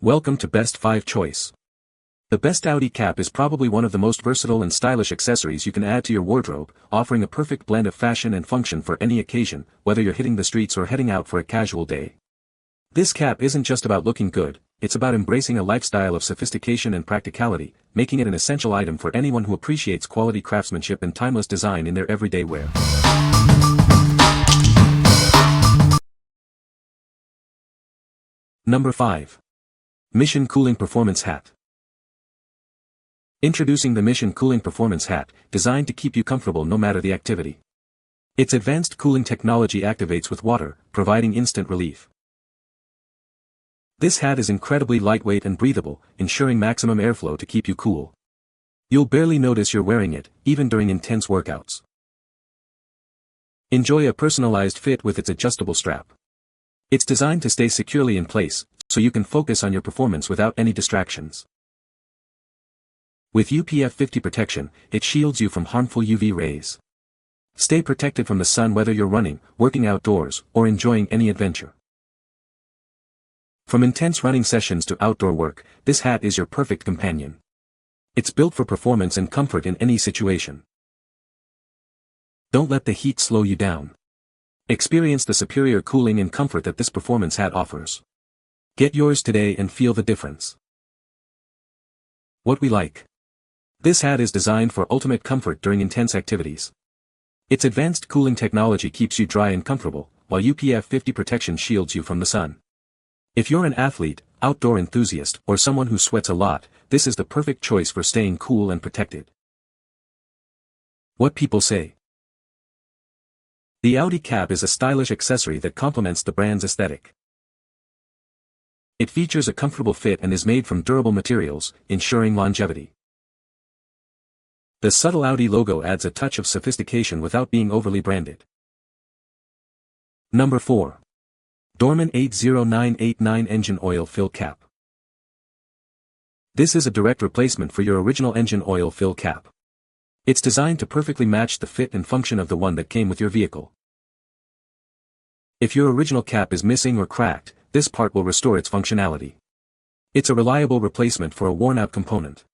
Welcome to Best 5 Choice. The Best Audi Cap is probably one of the most versatile and stylish accessories you can add to your wardrobe, offering a perfect blend of fashion and function for any occasion, whether you're hitting the streets or heading out for a casual day. This cap isn't just about looking good, it's about embracing a lifestyle of sophistication and practicality, making it an essential item for anyone who appreciates quality craftsmanship and timeless design in their everyday wear. Number 5. Mission Cooling Performance Hat. Introducing the Mission Cooling Performance Hat, designed to keep you comfortable no matter the activity. Its advanced cooling technology activates with water, providing instant relief. This hat is incredibly lightweight and breathable, ensuring maximum airflow to keep you cool. You'll barely notice you're wearing it, even during intense workouts. Enjoy a personalized fit with its adjustable strap. It's designed to stay securely in place, so you can focus on your performance without any distractions. With UPF 50 protection, it shields you from harmful UV rays. Stay protected from the sun whether you're running, working outdoors, or enjoying any adventure. From intense running sessions to outdoor work, this hat is your perfect companion. It's built for performance and comfort in any situation. Don't let the heat slow you down. Experience the superior cooling and comfort that this performance hat offers. Get yours today and feel the difference. What we like. This hat is designed for ultimate comfort during intense activities. Its advanced cooling technology keeps you dry and comfortable, while UPF 50 protection shields you from the sun. If you're an athlete, outdoor enthusiast, or someone who sweats a lot, this is the perfect choice for staying cool and protected. What people say. The Audi Cap is a stylish accessory that complements the brand's aesthetic. It features a comfortable fit and is made from durable materials, ensuring longevity. The subtle Audi logo adds a touch of sophistication without being overly branded. Number 4. Dorman 80989 Engine Oil Fill Cap. This is a direct replacement for your original engine oil fill cap. It's designed to perfectly match the fit and function of the one that came with your vehicle. If your original cap is missing or cracked, this part will restore its functionality. It's a reliable replacement for a worn-out component.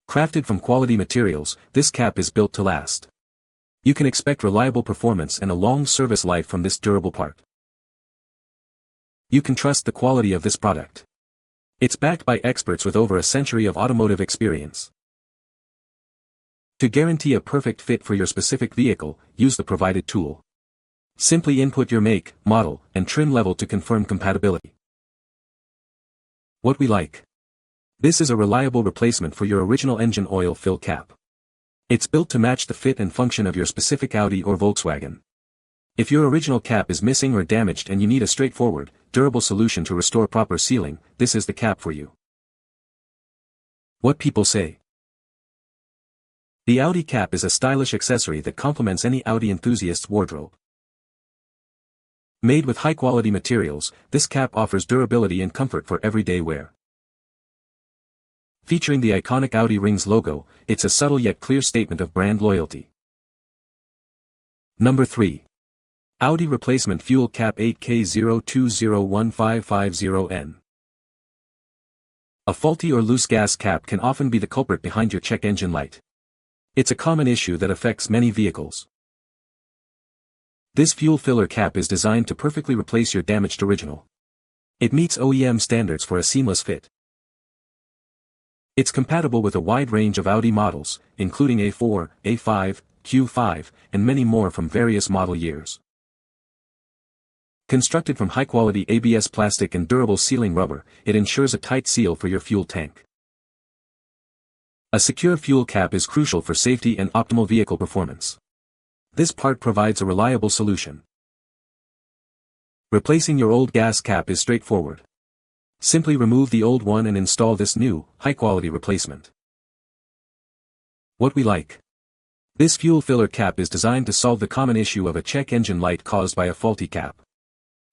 Crafted from quality materials, this cap is built to last. You can expect reliable performance and a long service life from this durable part. You can trust the quality of this product. It's backed by experts with over a century of automotive experience. To guarantee a perfect fit for your specific vehicle, use the provided tool. Simply input your make, model, and trim level to confirm compatibility. What we like. This is a reliable replacement for your original engine oil fill cap. It's built to match the fit and function of your specific Audi or Volkswagen. If your original cap is missing or damaged and you need a straightforward, durable solution to restore proper sealing, this is the cap for you. What people say. The Audi Cap is a stylish accessory that complements any Audi enthusiast's wardrobe. Made with high-quality materials, this cap offers durability and comfort for everyday wear. Featuring the iconic Audi Rings logo, it's a subtle yet clear statement of brand loyalty. Number 3. Audi Replacement Fuel Cap 8K02015550N. A faulty or loose gas cap can often be the culprit behind your check engine light. It's a common issue that affects many vehicles. This fuel filler cap is designed to perfectly replace your damaged original. It meets OEM standards for a seamless fit. It's compatible with a wide range of Audi models, including A4, A5, Q5, and many more from various model years. Constructed from high-quality ABS plastic and durable sealing rubber, it ensures a tight seal for your fuel tank. A secure fuel cap is crucial for safety and optimal vehicle performance. This part provides a reliable solution. Replacing your old gas cap is straightforward. Simply remove the old one and install this new, high-quality replacement. What we like. This fuel filler cap is designed to solve the common issue of a check engine light caused by a faulty cap.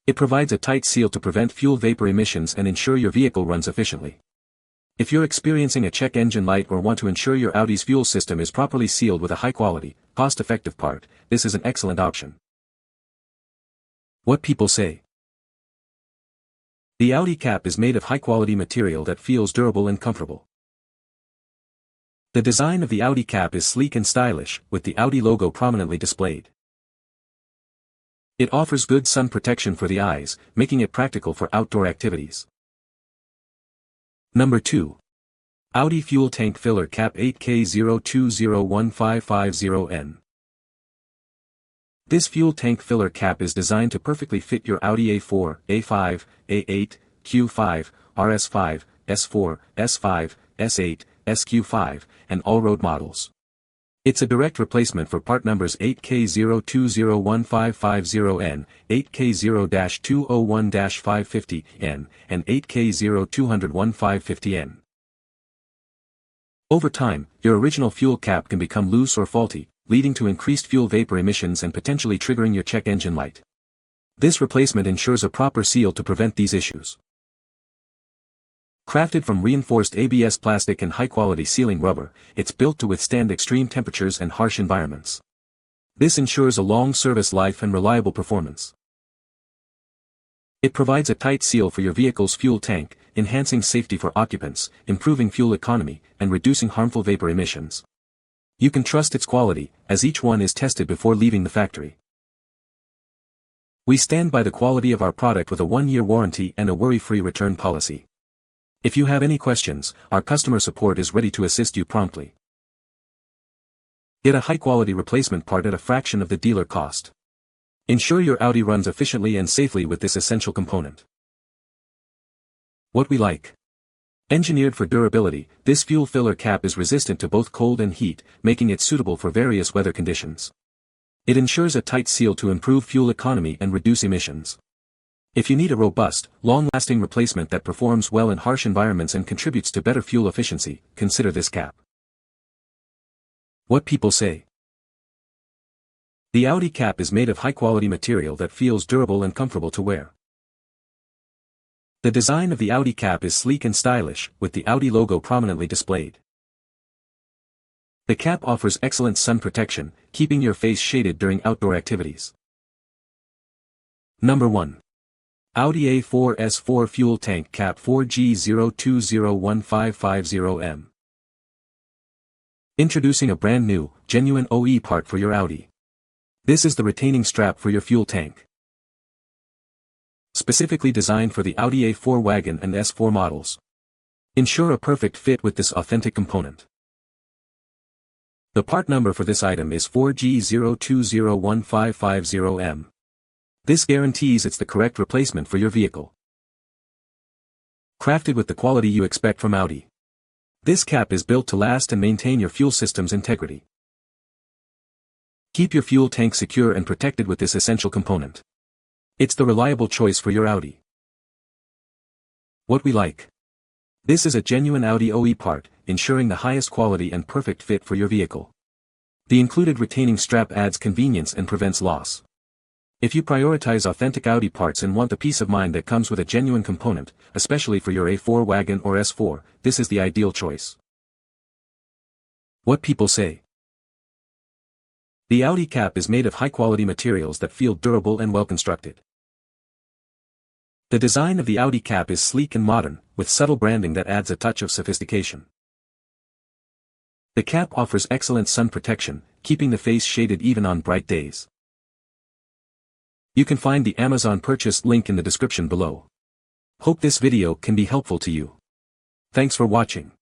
It provides a tight seal to prevent fuel vapor emissions and ensure your vehicle runs efficiently. If you're experiencing a check engine light or want to ensure your Audi's fuel system is properly sealed with a high-quality, cost-effective part, this is an excellent option. What people say. The Audi Cap is made of high-quality material that feels durable and comfortable. The design of the Audi Cap is sleek and stylish, with the Audi logo prominently displayed. It offers good sun protection for the eyes, making it practical for outdoor activities. Number 2. Audi Fuel Tank Filler Cap 8K02015550N. This fuel tank filler cap is designed to perfectly fit your Audi A4, A5, A8, Q5, RS5, S4, S5, S8, SQ5, and all-road models. It's a direct replacement for part numbers 8K02015550N, 8K0-201-550N, and 8K0200-1550N. Over time, your original fuel cap can become loose or faulty, leading to increased fuel vapor emissions and potentially triggering your check engine light. This replacement ensures a proper seal to prevent these issues. Crafted from reinforced ABS plastic and high-quality sealing rubber, it's built to withstand extreme temperatures and harsh environments. This ensures a long service life and reliable performance. It provides a tight seal for your vehicle's fuel tank, enhancing safety for occupants, improving fuel economy, and reducing harmful vapor emissions. You can trust its quality, as each one is tested before leaving the factory. We stand by the quality of our product with a 1-year warranty and a worry-free return policy. If you have any questions, our customer support is ready to assist you promptly. Get a high-quality replacement part at a fraction of the dealer cost. Ensure your Audi runs efficiently and safely with this essential component. What we like. Engineered for durability, this fuel filler cap is resistant to both cold and heat, making it suitable for various weather conditions. It ensures a tight seal to improve fuel economy and reduce emissions. If you need a robust, long-lasting replacement that performs well in harsh environments and contributes to better fuel efficiency, consider this cap. What people say. The Audi Cap is made of high-quality material that feels durable and comfortable to wear. The design of the Audi Cap is sleek and stylish, with the Audi logo prominently displayed. The cap offers excellent sun protection, keeping your face shaded during outdoor activities. Number 1. Audi A4 S4 Fuel Tank Cap 4G02015550M. Introducing a brand new, genuine OE part for your Audi. This is the retaining strap for your fuel tank. Specifically designed for the Audi A4 wagon and S4 models. Ensure a perfect fit with this authentic component. The part number for this item is 4G02015550M. This guarantees it's the correct replacement for your vehicle. Crafted with the quality you expect from Audi. This cap is built to last and maintain your fuel system's integrity. Keep your fuel tank secure and protected with this essential component. It's the reliable choice for your Audi. What we like. This is a genuine Audi OE part, ensuring the highest quality and perfect fit for your vehicle. The included retaining strap adds convenience and prevents loss. If you prioritize authentic Audi parts and want the peace of mind that comes with a genuine component, especially for your A4 wagon or S4, this is the ideal choice. What people say. The Audi Cap is made of high-quality materials that feel durable and well-constructed. The design of the Audi Cap is sleek and modern, with subtle branding that adds a touch of sophistication. The cap offers excellent sun protection, keeping the face shaded even on bright days. You can find the Amazon purchase link in the description below. Hope this video can be helpful to you. Thanks for watching.